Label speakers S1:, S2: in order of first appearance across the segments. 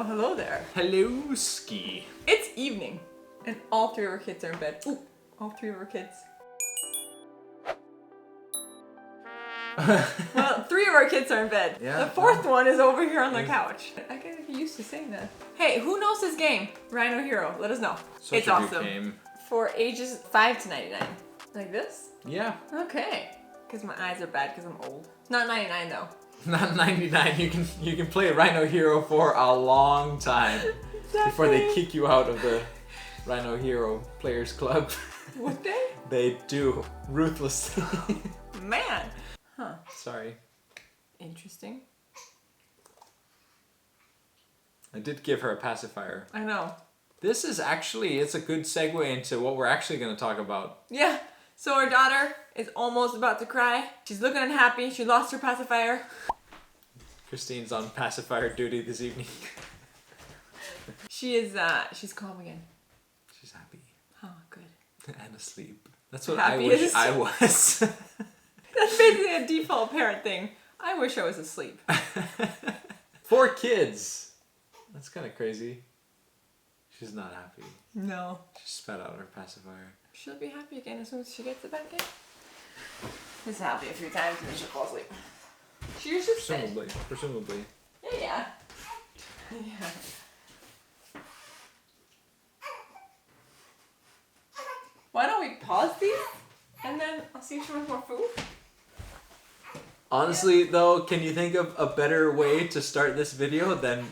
S1: Well, hello there.
S2: Hello, Ski.
S1: It's evening, and all three of our kids are in bed. Ooh, all three of our kids. Well, three of our kids are in bed.
S2: Yeah.
S1: The fourth one is over here on the couch. I gotta get used to saying that. Hey, who knows this game? Rhino Hero, let us know.
S2: Such
S1: it's
S2: a good
S1: awesome.
S2: game.
S1: For ages 5 to 99. Like this?
S2: Yeah.
S1: Okay. Because my eyes are bad because I'm old. Not 99 though.
S2: Not 99. You can play Rhino Hero for a long time before they kick you out of the Rhino Hero Players Club.
S1: Would they?
S2: They do ruthlessly.
S1: Man. Huh.
S2: Sorry.
S1: Interesting.
S2: I did give her a pacifier.
S1: I know.
S2: This is actually, it's a good segue into what we're actually going to talk about.
S1: Yeah. So our daughter is almost about to cry. She's looking unhappy. She lost her pacifier.
S2: Christine's on pacifier duty this evening.
S1: She is, she's calm again.
S2: She's happy.
S1: Oh, good.
S2: And asleep. That's what
S1: Happy
S2: I wish
S1: is-
S2: I was.
S1: That's basically a default parent thing. I wish I was asleep.
S2: 4 kids. That's kind of crazy. She's not happy.
S1: No.
S2: She spat out her pacifier.
S1: She'll be happy again as soon as she gets it back in. She's happy a few times and then she'll fall asleep. She usually said.
S2: Presumably.
S1: Yeah. Yeah. Why don't we pause these? And then I'll see if she wants more food.
S2: Honestly, though, can you think of a better way to start this video than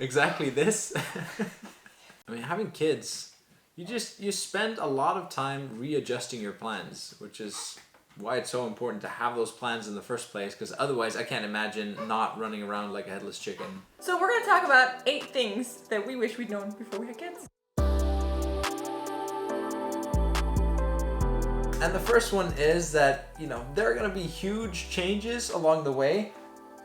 S2: exactly this? I mean, having kids, you spend a lot of time readjusting your plans, which is why it's so important to have those plans in the first place, because otherwise I can't imagine not running around like a headless chicken.
S1: So we're going to talk about 8 things that we wish we'd known before we had kids.
S2: And the first one is that, there are going to be huge changes along the way,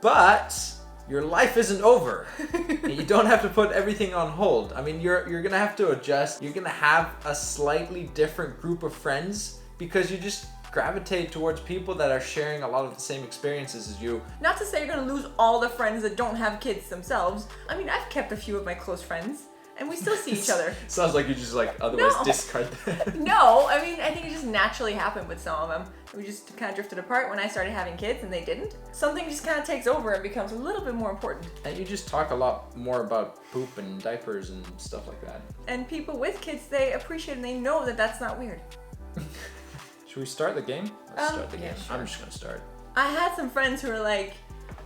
S2: but your life isn't over. And you don't have to put everything on hold. I mean, you're going to have to adjust. You're going to have a slightly different group of friends because you just gravitate towards people that are sharing a lot of the same experiences as you.
S1: Not to say you're going to lose all the friends that don't have kids themselves. I mean, I've kept a few of my close friends. And we still see each other.
S2: Sounds like you just otherwise
S1: No.
S2: discard them.
S1: No, I mean, I think it just naturally happened with some of them. We just kind of drifted apart when I started having kids and they didn't. Something just kind of takes over and becomes a little bit more important.
S2: And you just talk a lot more about poop and diapers and stuff like that.
S1: And people with kids, they appreciate and they know that that's not weird.
S2: Should we start the game? Let's start the
S1: yeah,
S2: game.
S1: sure.
S2: I'm just going to start.
S1: I had some friends who were like,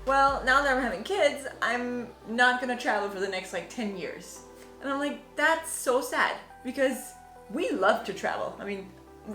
S1: well, now that I'm having kids, I'm not going to travel for the next 10 years. And I'm like, that's so sad because we love to travel. I mean,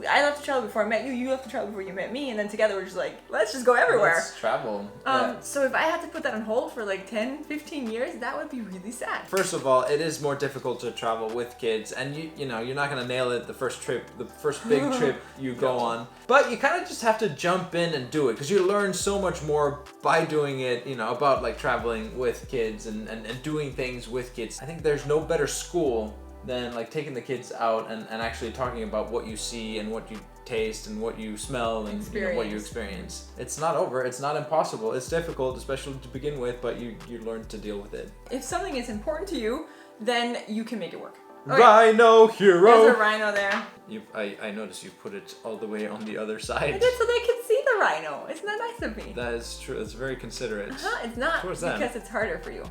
S1: I love to travel before I met you. You love to travel before you met me. And then together we're just like, let's just go everywhere.
S2: Let's travel. Yeah.
S1: So if I had to put that on hold for 10, 15 years, that would be really sad.
S2: First of all, it is more difficult to travel with kids, and you're not gonna nail it the first big trip you go on. But you kind of just have to jump in and do it because you learn so much more by doing it. About traveling with kids and doing things with kids. I think there's no better school than taking the kids out and actually talking about what you see and what you taste and what you smell and what you experience. It's not over, it's not impossible, it's difficult, especially to begin with, but you learn to deal with it.
S1: If something is important to you, then you can make it work.
S2: Okay. Rhino Hero!
S1: There's a rhino there.
S2: I noticed you put it all the way on the other side.
S1: I did so they can see the rhino. Isn't that nice of me?
S2: That is true, it's very considerate.
S1: It's not
S2: Towards
S1: because
S2: them.
S1: it's harder for you.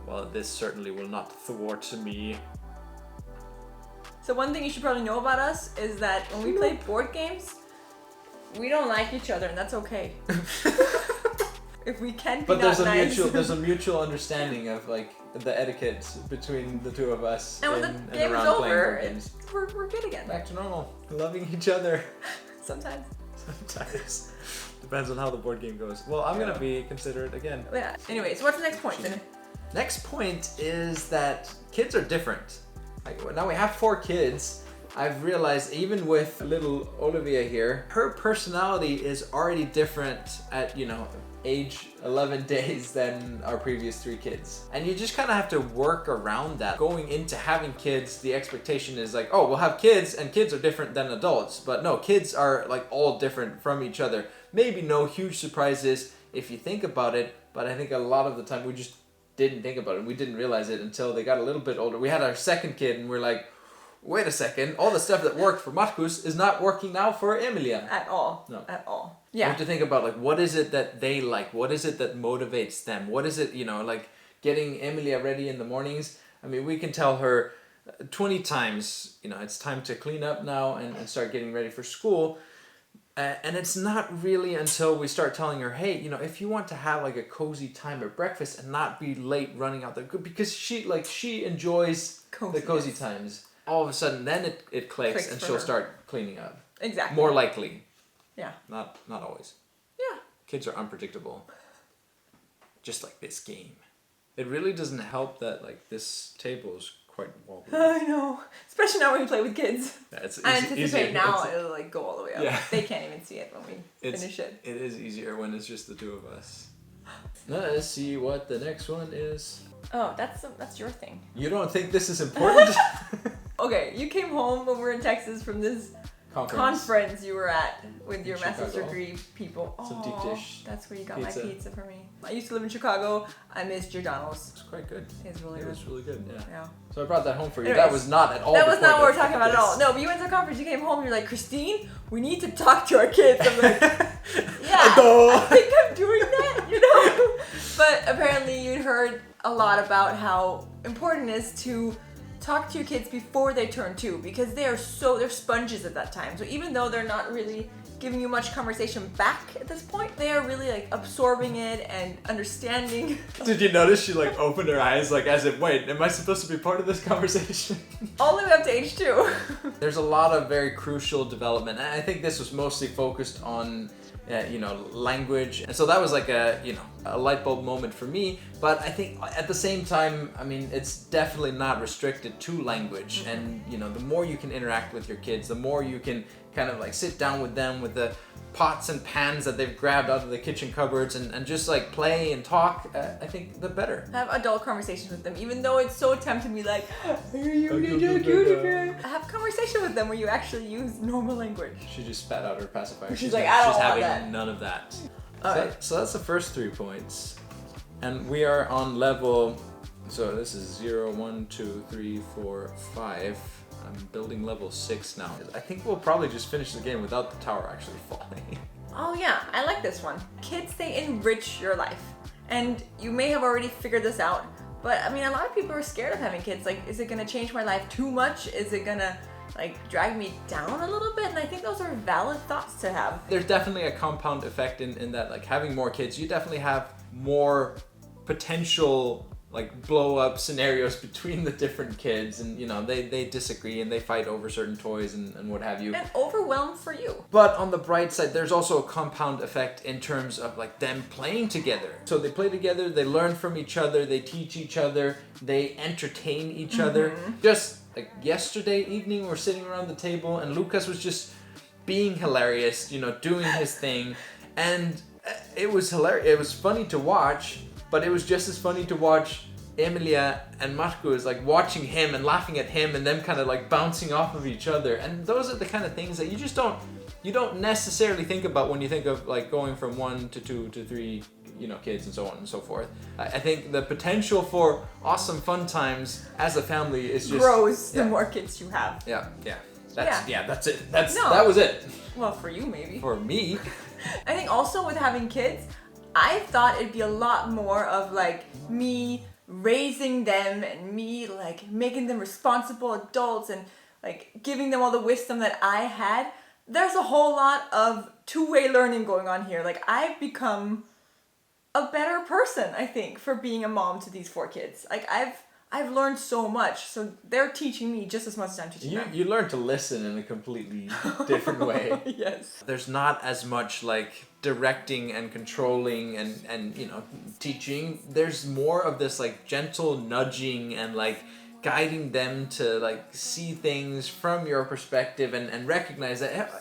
S2: Well, this certainly will not thwart me.
S1: So one thing you should probably know about us is that when we play board games, we don't like each other, and that's okay. If we can be
S2: But
S1: not
S2: there's
S1: nice.
S2: a mutual understanding of the etiquette between the two of us.
S1: And when the game is
S2: around playing
S1: over,
S2: board games.
S1: we're good again.
S2: Back to normal, loving each other.
S1: Sometimes.
S2: Sometimes. Depends on how the board game goes. Well, I'm gonna be considerate again.
S1: Yeah. Anyways, what's the next point then?
S2: Next point is that kids are different. Now we have 4 kids. I've realized even with little Olivia here, her personality is already different at, age 11 days than our previous 3 kids. And you just kind of have to work around that. Going into having kids, the expectation is oh, we'll have kids and kids are different than adults. But no, kids are all different from each other. Maybe no huge surprises if you think about it, but I think a lot of the time we just didn't think about it. We didn't realize it until they got a little bit older. We had our second kid and we're like, wait a second, all the stuff that worked for Marcus is not working now for Emilia.
S1: At all.
S2: No.
S1: At all.
S2: You
S1: Yeah.
S2: have to think about like, what is it that they like? What is it that motivates them? What is it, like getting Emilia ready in the mornings? I mean, we can tell her 20 times, it's time to clean up now and start getting ready for school. And it's not really until we start telling her, hey, if you want to have like a cozy time at breakfast and not be late running out there, because she enjoys the cozy times. All of a sudden, then it clicks and she'll start cleaning up.
S1: Exactly.
S2: More likely.
S1: Yeah.
S2: Not always.
S1: Yeah.
S2: Kids are unpredictable. Just like this game. It really doesn't help that like this table is quite wobbly.
S1: I know. Especially now when you play with kids.
S2: Yeah, it's
S1: I anticipate
S2: easier.
S1: now it'll like go all the way up.
S2: Yeah.
S1: They can't even see it when we finish it.
S2: It is easier when it's just the two of us. Now let's see what the next one is.
S1: Oh, that's your thing.
S2: You don't think this is important?
S1: Okay, you came home when we were in Texas from this conference you were at with your master's degree people.
S2: Some deep dish.
S1: That's where you got
S2: pizza.
S1: my pizza for me. I used to live in Chicago. I missed your Donald's.
S2: It's quite good.
S1: It's really
S2: It
S1: good.
S2: was really good, yeah.
S1: Yeah.
S2: So I brought that home for you.
S1: Anyways,
S2: that was not at all.
S1: That was not what we're talking about
S2: this.
S1: at all. No, but you went to a conference, you came home, you're like, Christine, we need to talk to our kids. I'm like, yeah, I think I'm doing that, But apparently you'd heard a lot about how important it is to talk to your kids before they turn 2 because they're sponges at that time. So even though they're not really giving you much conversation back at this point, they are really like absorbing it and understanding.
S2: Did you notice she like opened her eyes like as if, wait, am I supposed to be part of this conversation?
S1: All the way up to age 2.
S2: There's a lot of very crucial development, and I think this was mostly focused on language, and so that was like a light bulb moment for me. But I think at the same time, I mean, it's definitely not restricted to language. And the more you can interact with your kids, the more you can kind of like sit down with them with the pots and pans that they've grabbed out of the kitchen cupboards and just like play and talk, I think the better.
S1: Have adult conversations with them, even though it's so tempting to be like, have conversation with them where you actually use normal language.
S2: She just spat out her pacifier.
S1: She's like, I don't
S2: she's
S1: want
S2: having
S1: that.
S2: none of that.
S1: Alright.
S2: So that's the first 3 points. And we are on level, so this is 0, 1, 2, 3, 4, 5. I'm building level 6 now. I think we'll probably just finish the game without the tower actually falling.
S1: Oh yeah, I like this one. Kids, they enrich your life. And you may have already figured this out, but I mean, a lot of people are scared of having kids. Like, is it gonna change my life too much? Is it gonna like drag me down a little bit? And I think those are valid thoughts to have.
S2: There's definitely a compound effect in that, like having more kids, you definitely have more potential like blow up scenarios between the different kids, and they disagree and they fight over certain toys and what have you.
S1: And overwhelmed for you.
S2: But on the bright side, there's also a compound effect in terms of like them playing together. So they play together, they learn from each other, they teach each other, they entertain each other. Just like yesterday evening, we're sitting around the table and Lucas was just being hilarious, doing his thing. And it was hilarious. It was funny to watch, but it was just as funny to watch Emilia and Marcus like watching him and laughing at him and them kind of like bouncing off of each other. And those are the kind of things that you don't necessarily think about when you think of like going from 1 to 2 to 3 kids and so on and so forth. I think the potential for awesome fun times as a family is just
S1: grows the more kids you have.
S2: That's it. That was it.
S1: Well, for you maybe.
S2: For me.
S1: I think also with having kids, I thought it'd be a lot more of like me raising them and me like making them responsible adults and like giving them all the wisdom that I had. There's a whole lot of two-way learning going on here. Like, I've become a better person, I think, for being a mom to these 4 kids. Like, I've learned so much, so they're teaching me just as much as I'm teaching them.
S2: You learn to listen in a completely different way.
S1: Yes.
S2: There's not as much like directing and controlling and teaching. There's more of this like gentle nudging and like guiding them to like see things from your perspective and recognize that,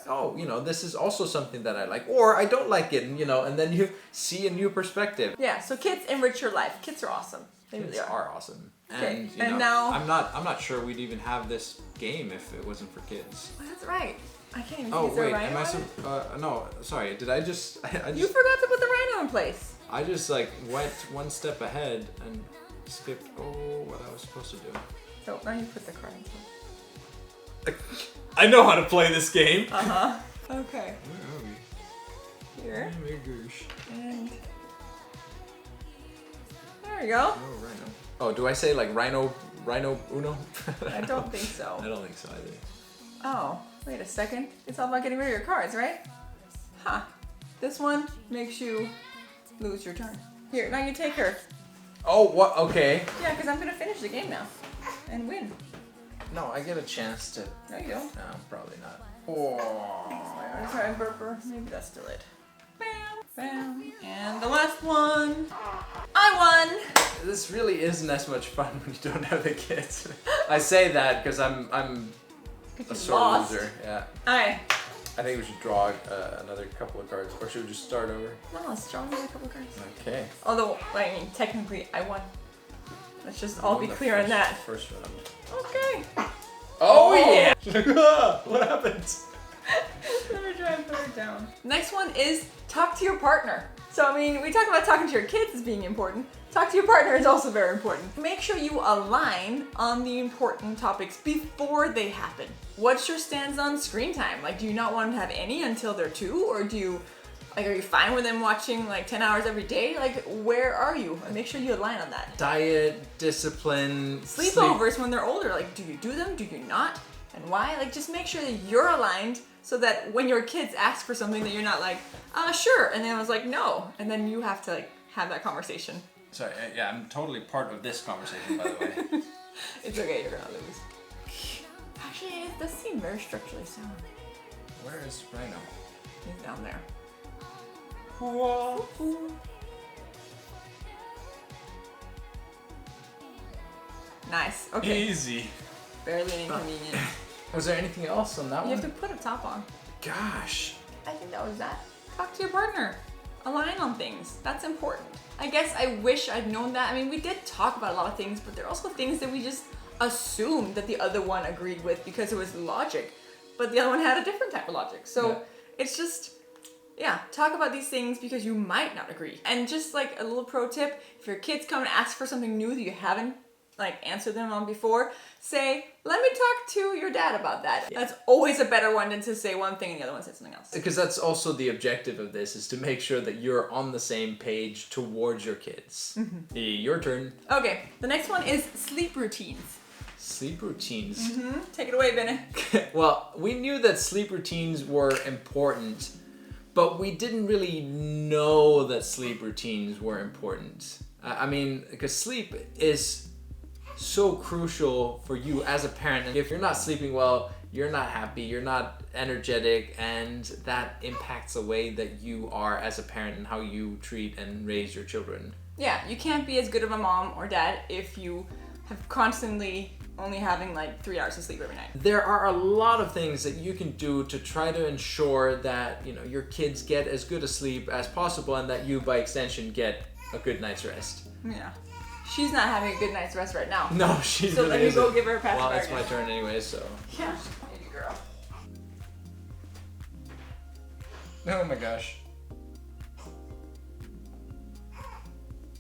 S2: this is also something that I like, or I don't like it, and then you see a new perspective.
S1: Yeah, so kids enrich your life. Kids are awesome. They
S2: Kids
S1: really are.
S2: awesome.
S1: Okay,
S2: And,
S1: now
S2: I'm not sure we'd even have this game if it wasn't for kids.
S1: Oh, that's right. I can't even
S2: Oh
S1: see. Is there a
S2: wait,
S1: rhino
S2: am
S1: on it?
S2: no, sorry. Did I just?
S1: You forgot to put the rhino in place.
S2: I just like went one step ahead and skipped. Oh, what I was supposed to do.
S1: So now you put the card in.
S2: I know how to play this game.
S1: Okay.
S2: Where are we?
S1: Here.
S2: Oh my gosh.
S1: And there you go.
S2: Oh, Rhino. Oh, do I say like Rhino Uno?
S1: I don't think so.
S2: I don't think so either.
S1: Oh, wait a second. It's all about getting rid of your cards, right? Huh. This one makes you lose your turn. Here, now you take her.
S2: Oh, what? Okay.
S1: Yeah, because I'm going to finish the game now and win.
S2: No, I get a chance to.
S1: No, you don't.
S2: No, probably not. Oh.
S1: I'm sorry, burper. Maybe that's still it. Bam, bam. And the last one. I won!
S2: This really isn't as much fun when you don't have the kids. I say that because I'm a sore
S1: lost.
S2: loser. Yeah.
S1: Alright.
S2: I think we should draw another couple of cards, or should we just start over?
S1: No, let's draw another couple cards.
S2: Okay.
S1: Although, I mean, technically, I won. Let's just all be clear on that.
S2: First round.
S1: Okay.
S2: Oh yeah! What happened?
S1: Let me try and put it down. Next one is talk to your partner. So, I mean, we talk about talking to your kids as being important. Talk to your partner is also very important. Make sure you align on the important topics before they happen. What's your stance on screen time? Like, do you not want them to have any until they're 2? Or do you, like, are you fine with them watching like 10 hours every day? Like, where are you? And make sure you align on that.
S2: Diet, discipline,
S1: Sleepovers when they're older. Like, do you do them? Do you not? And why? Like, just make sure that you're aligned so that when your kids ask for something that you're not like, sure. And then I was like, no. And then you have to like have that conversation.
S2: Sorry, yeah, I'm totally part of this conversation, by the way.
S1: It's okay, you're gonna lose. Actually, it does seem very structurally sound.
S2: Where is Rhino?
S1: He's down there.
S2: Whoa.
S1: Nice. Okay.
S2: Easy.
S1: Barely an inconvenience.
S2: Was there anything else on that
S1: You
S2: one?
S1: have to put a top on.
S2: Gosh.
S1: I think that was that. Talk to your partner. Align on things. That's important. I guess I wish I'd known that. I mean, we did talk about a lot of things, but there are also things that we just assumed that the other one agreed with because it was logic. But the other one had a different type of logic. So it's just, yeah, talk about these things because you might not agree. And just like a little pro tip, if your kids come and ask for something new that you haven't like answered them on before, say, let me talk to your dad about that. Yeah. That's always a better one than to say one thing and the other one says something else.
S2: Because that's also the objective of this, is to make sure that you're on the same page towards your kids. Mm-hmm. Your turn.
S1: Okay, the next one is sleep routines.
S2: Sleep routines.
S1: Mm-hmm. Take it away, Benny.
S2: Well, we knew that sleep routines were important, but we didn't really know that sleep routines were important. I mean, because sleep is so crucial for you as a parent. And if you're not sleeping well, you're not happy, you're not energetic, and that impacts the way that you are as a parent and how you treat and raise your children. Yeah,
S1: you can't be as good of a mom or dad if you have constantly only having like 3 hours of sleep every night.
S2: There are a lot of things that you can do to try to ensure that, you know, your kids get as good a sleep as possible and that you, by extension, get a good night's rest.
S1: Yeah. She's not having a good night's rest right now.
S2: No, she's
S1: so really let me go give her a pass.
S2: Well, it's my turn anyway, so.
S1: Yeah. Baby girl.
S2: Oh my gosh.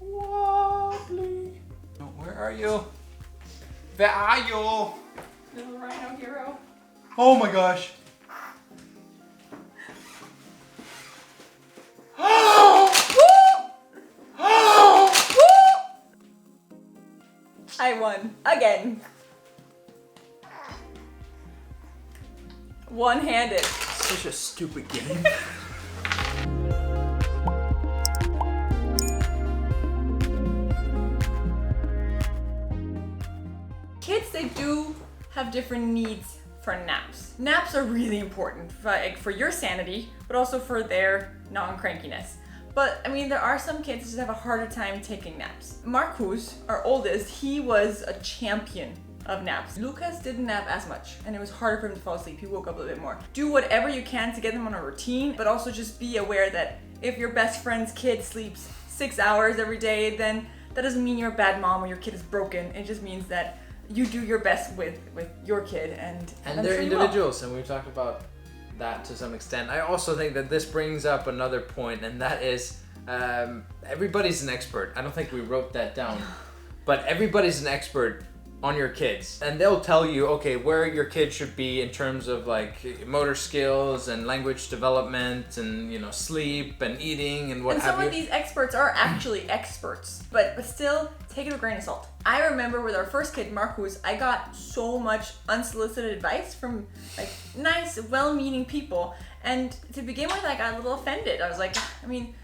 S2: Wobbly. Oh, where are you? Where are you?
S1: Little rhino hero.
S2: Oh my gosh.
S1: I won again. One-handed.
S2: Such a stupid game.
S1: Kids, they do have different needs for naps. Naps are really important for your sanity, but also for their non-crankiness. But I mean, there are some kids that just have a harder time taking naps. Marcus, our oldest, he was a champion of naps. Lucas didn't nap as much, and it was harder for him to fall asleep. He woke up a little bit more. Do whatever you can to get them on a routine, but also just be aware that if your best friend's kid sleeps 6 hours every day, then that doesn't mean you're a bad mom or your kid is broken. It just means that you do your best with your kid, and
S2: they're individuals, and we've talked about that to some extent. I also think that this brings up another point, and that is everybody's an expert. I don't think we wrote that down. but everybody's an expert on your kids, and they'll tell you, okay, where your kid should be in terms of like motor skills and language development and, you know, sleep and eating and what
S1: and
S2: have
S1: some
S2: you.
S1: of these experts are actually experts, but still take it with a grain of salt. I remember with our first kid, Marcus, I got so much unsolicited advice from like nice, well-meaning people, and to begin with, I got a little offended. I was like, I mean,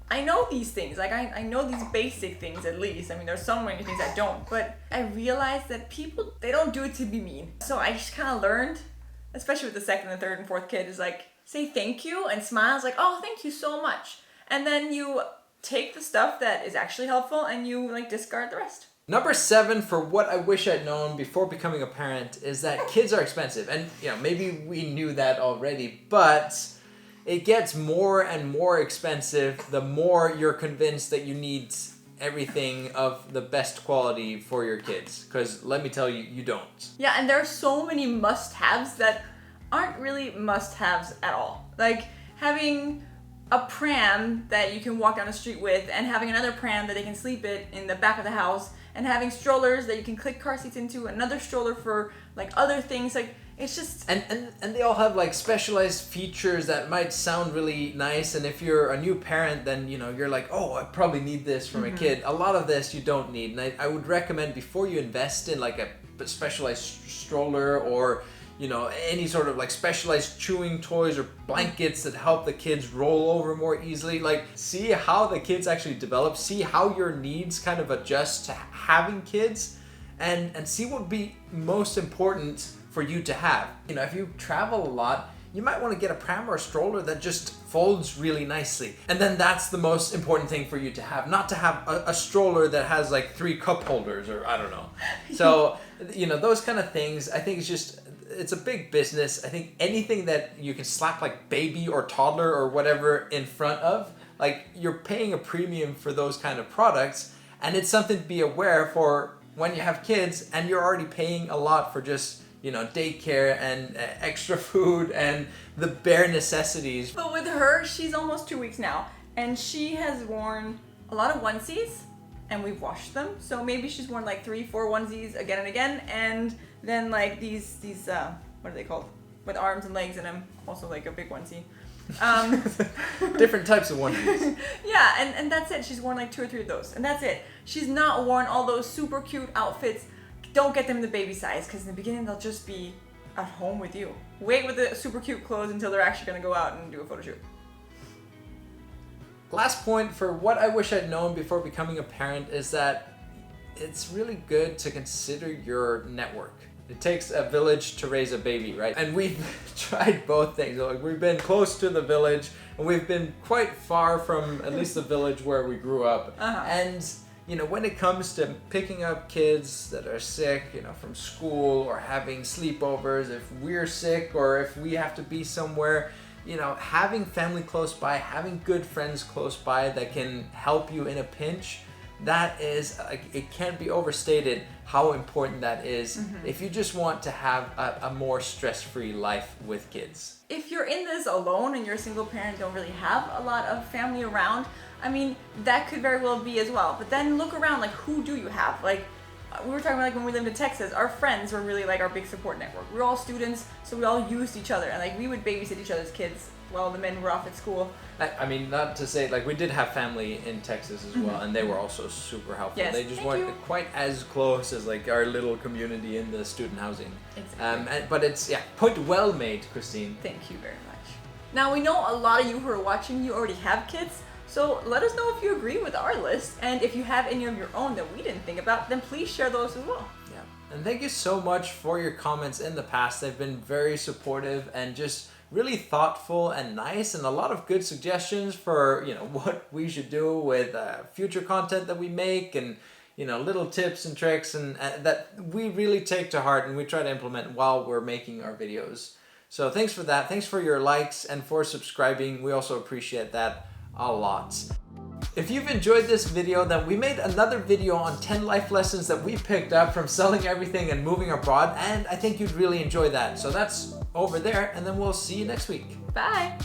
S1: I know these things. Like, I know these basic things at least. I mean, there's so many things I don't. But I realized that people, they don't do it to be mean. So I just kind of learned, especially with the second and third and fourth kid, is like, say thank you and smile. It's like, oh, thank you so much. And then you take the stuff that is actually helpful and you like discard the rest.
S2: Number 7 for what I wish I'd known before becoming a parent is that kids are expensive. And, you know, maybe we knew that already, but it gets more and more expensive the more you're convinced that you need everything of the best quality for your kids. Because let me tell you, you don't.
S1: Yeah, and there are so many must-haves that aren't really must-haves at all. Like having a pram that you can walk down the street with, and having another pram that they can sleep in the back of the house, and having strollers that you can click car seats into, another stroller for like other things. Like, it's just...
S2: And they all have like specialized features that might sound really nice, and if you're a new parent, then, you know, you're like, oh, I probably need this for my kid. A lot of this you don't need, and I would recommend before you invest in like a specialized stroller or, you know, any sort of like specialized chewing toys or blankets that help the kids roll over more easily, like see how the kids actually develop, see how your needs kind of adjust to having kids, and see what would be most important for you to have. You know, if you travel a lot, you might want to get a pram or a stroller that just folds really nicely. And then that's the most important thing for you to have, not to have a stroller that has like 3 cup holders or I don't know. So, you know, those kind of things, I think it's a big business. I think anything that you can slap like baby or toddler or whatever in front of, like you're paying a premium for those kind of products, and it's something to be aware for when you have kids and you're already paying a lot for just, you know, daycare and extra food and the bare necessities.
S1: But with her, she's almost 2 weeks now, and she has worn a lot of onesies, and we've washed them. So maybe she's worn like 3-4 onesies again and again, and then like these what are they called? With arms and legs in them, also like a big onesie.
S2: Different types of onesies.
S1: Yeah, and that's it. She's worn like 2 or 3 of those, and that's it. She's not worn all those super cute outfits. Don't get them in the baby size, because in the beginning they'll just be at home with you. Wait with the super cute clothes until they're actually going to go out and do a photo shoot.
S2: Last point for what I wish I'd known before becoming a parent is that it's really good to consider your network. It takes a village to raise a baby, right? And we've tried both things. Like, we've been close to the village, and we've been quite far from at least the village where we grew up. And, you know, when it comes to picking up kids that are sick, you know, from school, or having sleepovers, if we're sick or if we have to be somewhere, you know, having family close by, having good friends close by that can help you in a pinch, that is, it can't be overstated how important that is if you just want to have a more stress-free life with kids.
S1: If you're in this alone and you're a single parent, don't really have a lot of family around, I mean, that could very well be as well. But then look around, like, who do you have? Like, we were talking about, like, when we lived in Texas, our friends were really like our big support network. We were all students, so we all used each other, and like we would babysit each other's kids while the men were off at school.
S2: I mean, not to say, like, we did have family in Texas as well, and they were also super helpful.
S1: Yes,
S2: they just
S1: thank
S2: weren't
S1: you.
S2: quite as close as like our little community in the student housing.
S1: Exactly.
S2: But it's, yeah, point well made, Christine.
S1: Thank you very much. Now, we know a lot of you who are watching, you already have kids, so let us know if you agree with our list, and if you have any of your own that we didn't think about, then please share those as well.
S2: Yeah, and thank you so much for your comments in the past. They've been very supportive and just really thoughtful and nice, and a lot of good suggestions for, you know, what we should do with future content that we make, and, you know, little tips and tricks, and that we really take to heart and we try to implement while we're making our videos. So thanks for that. Thanks for your likes and for subscribing. We also appreciate that a lot. If you've enjoyed this video, then we made another video on 10 life lessons that we picked up from selling everything and moving abroad, and I think you'd really enjoy that. So that's over there, and then we'll see you next week.
S1: Bye!